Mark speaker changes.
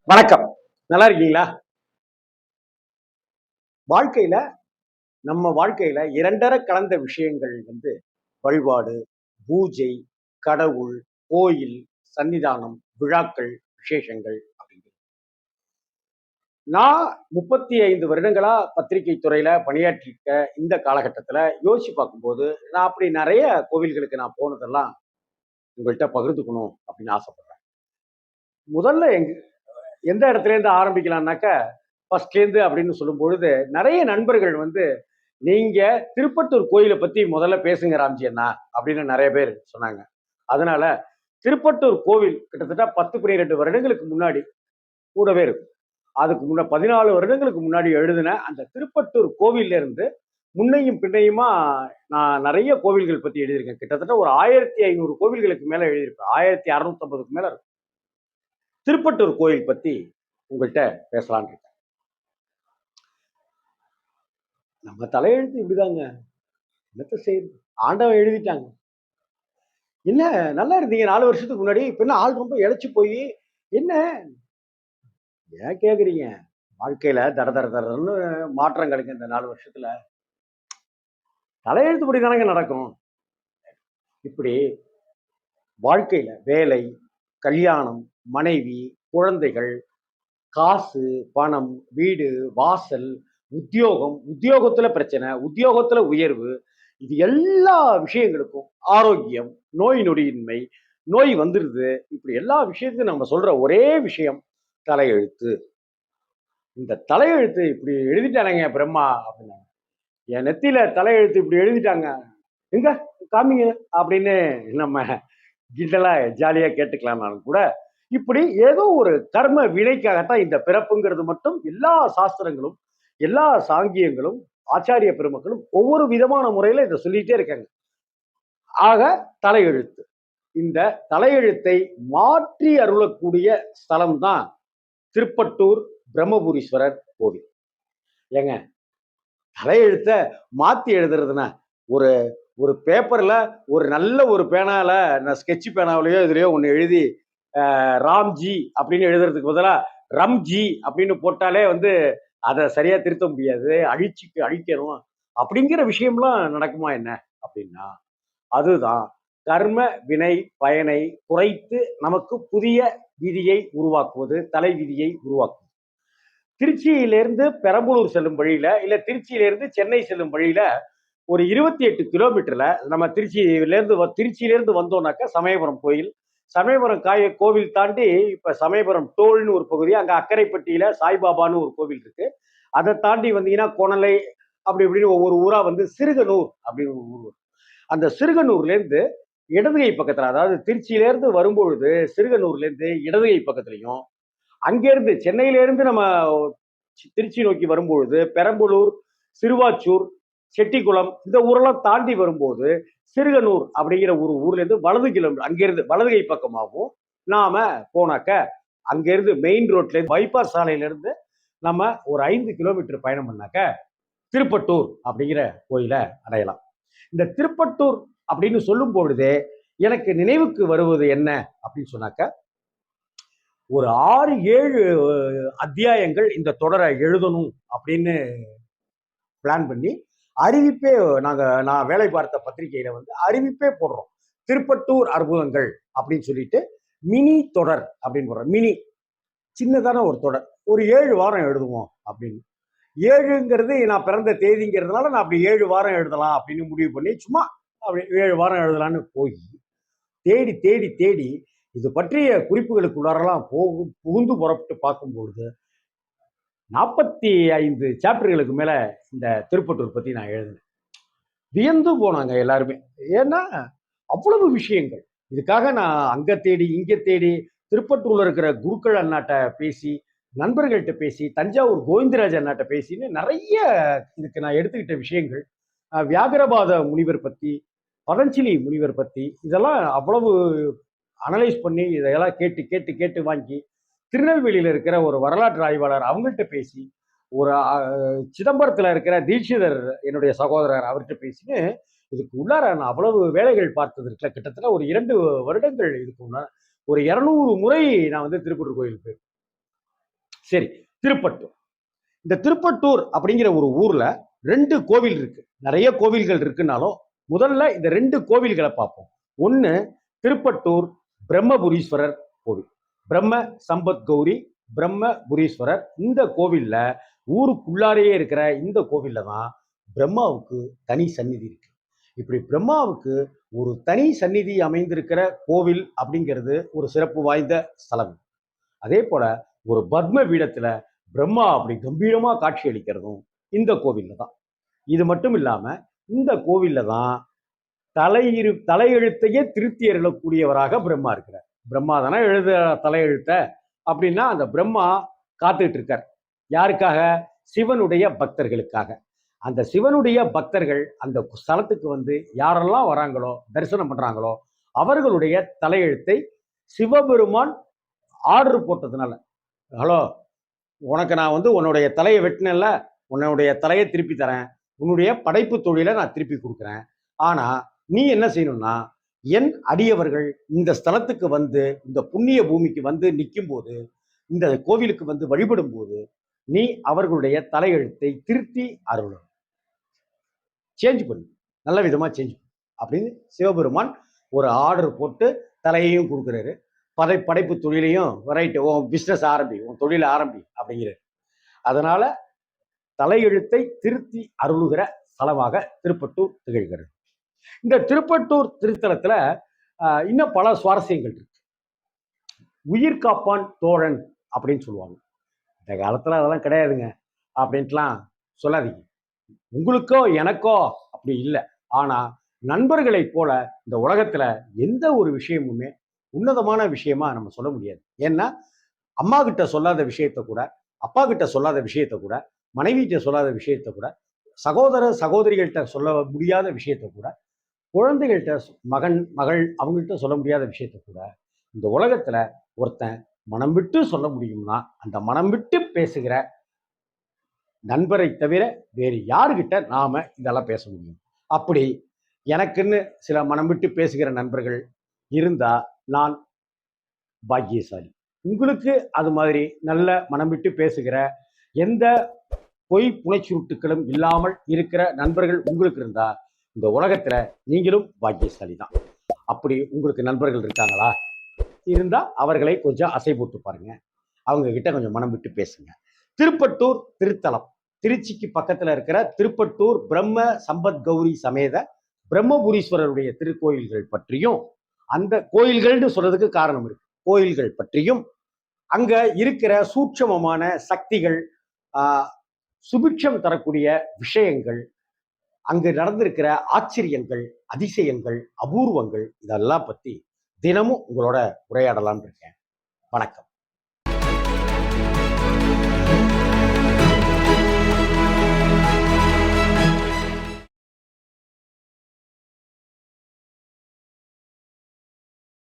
Speaker 1: வணக்கம். நல்லா இருக்கீங்களா? வாழ்க்கையில நம்ம வாழ்க்கையில 2 கலந்த விஷயங்கள் வழிபாடு, பூஜை, கடவுள், கோயில், சன்னிதானம், விழாக்கள், விசேஷங்கள் அப்படிங்கிறது. நான் 35 வருடங்களா பத்திரிகை துறையில பணியாற்றிருக்க இந்த காலகட்டத்துல யோசிச்சு பார்க்கும்போது, நான் அப்படி நெறைய கோவில்களுக்கு நான் போனதெல்லாம் உங்கள்ட்ட பகிர்ந்துக்கணும் அப்படின்னு ஆசைப்படுறேன். முதல்ல எந்த இடத்துலேருந்து ஆரம்பிக்கலாம்னாக்க, ஃபர்ஸ்ட்லேருந்து அப்படின்னு சொல்லும்பொழுது, நெறைய நண்பர்கள் நீங்க திருப்பட்டூர் கோயில பத்தி முதல்ல பேசுங்க ராம்ஜி அண்ணா அப்படின்னு நிறைய பேர் சொன்னாங்க. அதனால திருப்பட்டூர் கோவில் கிட்டத்தட்ட 10, 12 வருடங்களுக்கு முன்னாடி கூடவே இருக்கும். அதுக்கு 14 வருடங்களுக்கு முன்னாடி எழுதின அந்த திருப்பட்டூர் கோவில்ல இருந்து முன்னையும் பின்னையுமா நான் நிறைய கோவில்கள் பத்தி எழுதியிருக்கேன். கிட்டத்தட்ட ஒரு 1500 கோவில்களுக்கு மேல எழுதியிருப்பேன். 1650க்கு மேல இருக்கும். திருப்பட்டூர் கோயில் பத்தி உங்கள்கிட்ட பேசலான்னு இருக்கேன். நம்ம தலையெழுத்து இப்படிதாங்க. என்னத்த செய்யுது? ஆண்டவன் எழுதிட்டாங்க. என்ன நல்லா இருந்தீங்க 4 வருஷத்துக்கு முன்னாடி. இப்ப என்ன ஆள் ரொம்ப இளைச்சு போய் என்ன ஏன் கேக்குறீங்க? வாழ்க்கையில தர தர தரன்னு மாற்றங்களுக்கு இந்த 4 வருஷத்துல தலையெழுத்துப்படி தானங்க நடக்கும். இப்படி வாழ்க்கையில வேலை, கல்யாணம், மனைவி, குழந்தைகள், காசு, பணம், வீடு, வாசல், உத்தியோகம், உத்தியோகத்துல பிரச்சனை, உத்தியோகத்துல உயர்வு, இது எல்லா விஷயங்களுக்கும் ஆரோக்கியம், நோய் நொடியின்மை, நோய் வந்துருது. இப்படி எல்லா விஷயத்தையும் நம்ம சொல்ற ஒரே விஷயம் தலையெழுத்து. இந்த தலையெழுத்து இப்படி எழுதிட்டானுங்க பிரம்மா அப்படின்னாங்க. என் நெத்தியில தலையெழுத்து இப்படி எழுதிட்டாங்க. எங்க காமிங்க அப்படின்னு நம்ம கிண்டலா ஜாலியா கேட்டுக்கலாம்னாலும் கூட, இப்படி ஏதோ ஒரு கர்ம வினைக்காகத்தான் இந்த பிறப்புங்கிறது மட்டும் எல்லா சாஸ்திரங்களும், எல்லா சாங்கியங்களும், ஆச்சாரிய பெருமக்களும் ஒவ்வொரு விதமான முறையில இதை சொல்லிட்டே இருக்காங்க. ஆக தலையெழுத்து. இந்த தலையெழுத்தை மாற்றி அருளக்கூடிய ஸ்தலம் தான் திருப்பட்டூர் பிரம்மபுரீஸ்வரர் கோவில். ஏங்க தலையெழுத்த மாத்தி எழுதுறதுன்னா ஒரு ஒரு பேப்பர்ல ஒரு நல்ல ஒரு பேனால ஸ்கெட்ச் பேனாவிலையோ இதுலயோ ஒண்ணு எழுதி ராம்ஜி அப்படின்னு எழுதுறதுக்கு பதிலா ரம்ஜி அப்படின்னு போட்டாலே அதை சரியா திருத்த முடியாது. அழிக்கணும் அப்படிங்கிற விஷயம்லாம் நடக்குமா என்ன அப்படின்னா, அதுதான் கர்ம வினை பயனை குறைத்து நமக்கு புதிய விதியை உருவாக்குவது, தலை விதியை உருவாக்குவது. திருச்சியிலிருந்து பெரம்பலூர் செல்லும் வழியில, இல்ல திருச்சியிலிருந்து சென்னை செல்லும் வழியில ஒரு 28 கிலோமீட்டர்ல நம்ம திருச்சியிலிருந்து வந்தோம்னாக்க சமயபுரம் கோயில். சமயபுரம் கோவில் தாண்டி இப்ப சமயபுரம் டோல்னு ஒரு பகுதி, அங்க அக்கரைப்பட்டியில சாய்பாபான்னு ஒரு கோவில் இருக்கு. அதை தாண்டி வந்தீங்கன்னா கொணலை, அப்படி இப்படின்னு ஒவ்வொரு ஊரா சிறுகனூர் அப்படின்னு ஒரு ஊர். அந்த சிறுகனூர்ல இருந்து இடதுகை பக்கத்துல, அதாவது திருச்சியில இருந்து வரும்பொழுது சிறுகனூர்ல இருந்து இடதுகை பக்கத்துலயும், அங்கிருந்து சென்னையில இருந்து நம்ம திருச்சி நோக்கி வரும்பொழுது பெரம்பலூர், சிறுவாச்சூர், செட்டிக்குளம் இந்த ஊரெல்லாம் தாண்டி வரும்போது சிறுகனூர் அப்படிங்கிற ஒரு ஊர்ல இருந்து வலது கிலோமீட்டர் அங்கிருந்து வலதுகை பக்கமாகவும் நாம போனாக்க, அங்கிருந்து மெயின் ரோட்ல பைபாஸ் சாலையில இருந்து நம்ம ஒரு 5 கிலோமீட்டர் பயணம் பண்ணாக்க திருப்பட்டூர் அப்படிங்கிற கோயில அடையலாம். இந்த திருப்பட்டூர் அப்படின்னு சொல்லும் பொழுதே எனக்கு நினைவுக்கு வருவது என்ன அப்படின்னு சொன்னாக்க, ஒரு 6, 7 அத்தியாயங்கள் இந்த தொடரை எழுதணும் அப்படின்னு பிளான் பண்ணி அறிவிப்பே நான் வேலை பார்த்த பத்திரிகையில அறிவிப்பே போடுறோம். திருப்பட்டூர் அற்புதங்கள் அப்படின்னு சொல்லிட்டு மினி தொடர் அப்படின்னு போடுறோம். மினி சின்னதான ஒரு தொடர், ஒரு 7 வாரம் எழுதுவோம் அப்படின்னு. 7ங்கிறது நான் பிறந்த தேதிங்கிறதுனால நான் அப்படி 7 வாரம் எழுதலாம் அப்படின்னு முடிவு பண்ணி சும்மா அப்படி 7 வாரம் எழுதலான்னு போய் தேடி தேடி தேடி இது பற்றிய குறிப்புகளுக்குள்ளாரெல்லாம் புகுந்து புறப்பட்டு பார்க்கும்பொழுது 45 சாப்டர்களுக்கு மேல இந்த திருப்பட்டூர் பத்தி நான் எழுதினேன். வியந்து போனாங்க எல்லாருமே. ஏன்னா அவ்வளவு விஷயங்கள். இதுக்காக நான் அங்க தேடி இங்க தேடி திருப்பட்டூர்ல இருக்கிற குருக்கள் அண்ணாட்ட பேசி, நண்பர்கள்ட்ட பேசி, தஞ்சாவூர் கோவிந்தராஜ் அண்ணாட்ட பேசின்னு நிறைய இதுக்கு நான் எடுத்துக்கிட்ட விஷயங்கள். வியாகரபாத முனிவர் பத்தி, பதஞ்சலி முனிவர் பத்தி இதெல்லாம் அவ்வளவு அனலைஸ் பண்ணி இதெல்லாம் கேட்டு கேட்டு கேட்டு வாங்கி, திருநெல்வேலியில இருக்கிற ஒரு வரலாற்று ஆய்வாளர் அவங்கள்ட்ட பேசி, ஒரு சிதம்பரத்துல இருக்கிற தீட்சிதர் என்னுடைய சகோதரர் அவர்கிட்ட பேசின்னு இதுக்கு உள்ளார நான் அவ்வளவு வேலைகள் பார்த்தது இருக்குல்ல. கிட்டத்தட்ட ஒரு 2 வருடங்கள் இதுக்கு முன்னாடி ஒரு 200 முறை நான் திருப்பூர் கோயில் போயிருக்கேன். சரி, திருப்பட்டூர். இந்த திருப்பட்டூர் அப்படிங்கிற ஒரு ஊர்ல 2 கோவில் இருக்கு. நிறைய கோவில்கள் இருக்குன்னாலும் முதல்ல இந்த 2 கோவில்களை பார்ப்போம். ஒன்னு திருப்பட்டூர் பிரம்மபுரீஸ்வரர் கோவில். பிரம்ம சம்பத் கௌரி பிரம்மபுரீஸ்வரர். இந்த கோவில்ல ஊருக்குள்ளாரையே இருக்கிற இந்த கோவில்ல தான் பிரம்மாவுக்கு தனி சந்நிதி இருக்கு. இப்படி பிரம்மாவுக்கு ஒரு தனி சந்நிதி அமைந்திருக்கிற கோவில் அப்படிங்கிறது ஒரு சிறப்பு வாய்ந்த ஸ்தலம். அதே போல ஒரு பத்ம பீடத்துல பிரம்மா அப்படி கம்பீரமா காட்சி அளிக்கிறதும் இந்த கோவில்ல தான். இது மட்டும் இல்லாம இந்த கோவில்ல தான் தலையெழுத்தையே திருத்தி எழுதக்கூடியவராக பிரம்மா இருக்கிறார். பிரம்மா தானே எழுத தலையெழுத்த. அப்படின்னா அந்த பிரம்மா காத்துட்டு இருக்கார். யாருக்காக? சிவனுடைய பக்தர்களுக்காக. அந்த சிவனுடைய பக்தர்கள் அந்த ஸ்தலத்துக்கு வந்து யாரெல்லாம் வராங்களோ, தரிசனம் பண்றாங்களோ, அவர்களுடைய தலையெழுத்தை சிவபெருமான் ஆர்டர் போட்டதுனால, ஹலோ, உனக்கு நான் வந்து உன்னுடைய தலையை வெட்டினேன்ல, உன்னுடைய தலையை திருப்பி தரேன், உன்னுடைய படைப்பு தொழிலை நான் திருப்பி கொடுக்குறேன். ஆனா நீ என்ன செய்யணும்னா, என் அடியவர்கள் இந்த ஸ்தலத்துக்கு வந்து இந்த புண்ணிய பூமிக்கு வந்து நிற்கும் போது, இந்த கோவிலுக்கு வந்து வழிபடும் போது நீ அவர்களுடைய தலையெழுத்தை திருத்தி அருளணும், சேஞ்ச் பண்ணு, நல்ல விதமா சேஞ்ச் பண்ணு அப்படின்னு சிவபெருமான் ஒரு ஆர்டர் போட்டு தலையையும் கொடுக்குறாரு. படைப்பு தொழிலையும் ரைட்டு, உன் பிஸ்னஸ் ஆரம்பி, உன் தொழிலை ஆரம்பி அப்படிங்கிறார். அதனால தலையெழுத்தை திருத்தி அருளுகிற ஸ்தலமாக திருப்பட்டூர் திகழ்கிறது. இந்த திருப்பட்டூர் திருத்தலத்துல இன்னும் பல சுவாரஸ்யங்கள் இருக்கு. உயிர் காப்பான் தோழன் அப்படின்னு சொல்லுவாங்க. இந்த காலத்துல அதெல்லாம் கிடையாதுங்க அப்படின்ட்டுலாம் சொல்லாதீங்க. உங்களுக்கோ எனக்கோ அப்படி இல்லை. ஆனா நண்பர்களை போல இந்த உலகத்துல எந்த ஒரு விஷயமுமே உன்னதமான விஷயமா நம்ம சொல்ல முடியாது. ஏன்னா அம்மா கிட்ட சொல்லாத விஷயத்த கூட, அப்பா கிட்ட சொல்லாத விஷயத்த கூட, மனைவி கிட்ட சொல்லாத விஷயத்த கூட, சகோதர சகோதரிகள்கிட்ட சொல்ல முடியாத விஷயத்த கூட, குழந்தைகள்கிட்ட மகன் மகள் அவங்கள்ட்ட சொல்ல முடியாத விஷயத்த கூட இந்த உலகத்துல ஒருத்தன் மனம் விட்டு சொல்ல முடியும்னா அந்த மனம் விட்டு பேசுகிற நண்பரை தவிர வேறு யாருகிட்ட நாம இதெல்லாம் பேச முடியும். அப்படி எனக்குன்னு சில மனம் விட்டு பேசுகிற நண்பர்கள் இருந்தா நான் பாக்கியசாலி. உங்களுக்கு அது மாதிரி நல்ல மனம் விட்டு பேசுகிற எந்த பொய் புனைச்சுருட்டுகளும் இல்லாமல் இருக்கிற நண்பர்கள் உங்களுக்கு இருந்தா இந்த உலகத்துல நீங்களும் பாக்கியசாலி தான். அப்படி உங்களுக்கு நண்பர்கள் இருக்காங்களா? இருந்தா அவர்களை கொஞ்சம் அசை போட்டு பாருங்க, அவங்க கிட்ட கொஞ்சம் மனம் விட்டு பேசுங்க. திருப்பட்டூர் திருத்தலம், திருச்சிக்கு பக்கத்துல இருக்கிற திருப்பட்டூர் பிரம்ம சம்பத் கௌரி சமேத பிரம்மபுரீஸ்வரருடைய திருக்கோயில்கள் பற்றியும், அந்த கோயில்கள்னு சொல்றதுக்கு காரணம் இருக்கு, கோயில்கள் பற்றியும், அங்க இருக்கிற சூட்சமமான சக்திகள், சுபிட்சம் தரக்கூடிய விஷயங்கள், அங்கு நடந்திருக்கிற ஆச்சரியங்கள், அதிசயங்கள், அபூர்வங்கள், இதெல்லாம் பத்தி தினமும் உங்களோட உரையாடலாம்னு இருக்கேன். வணக்கம்.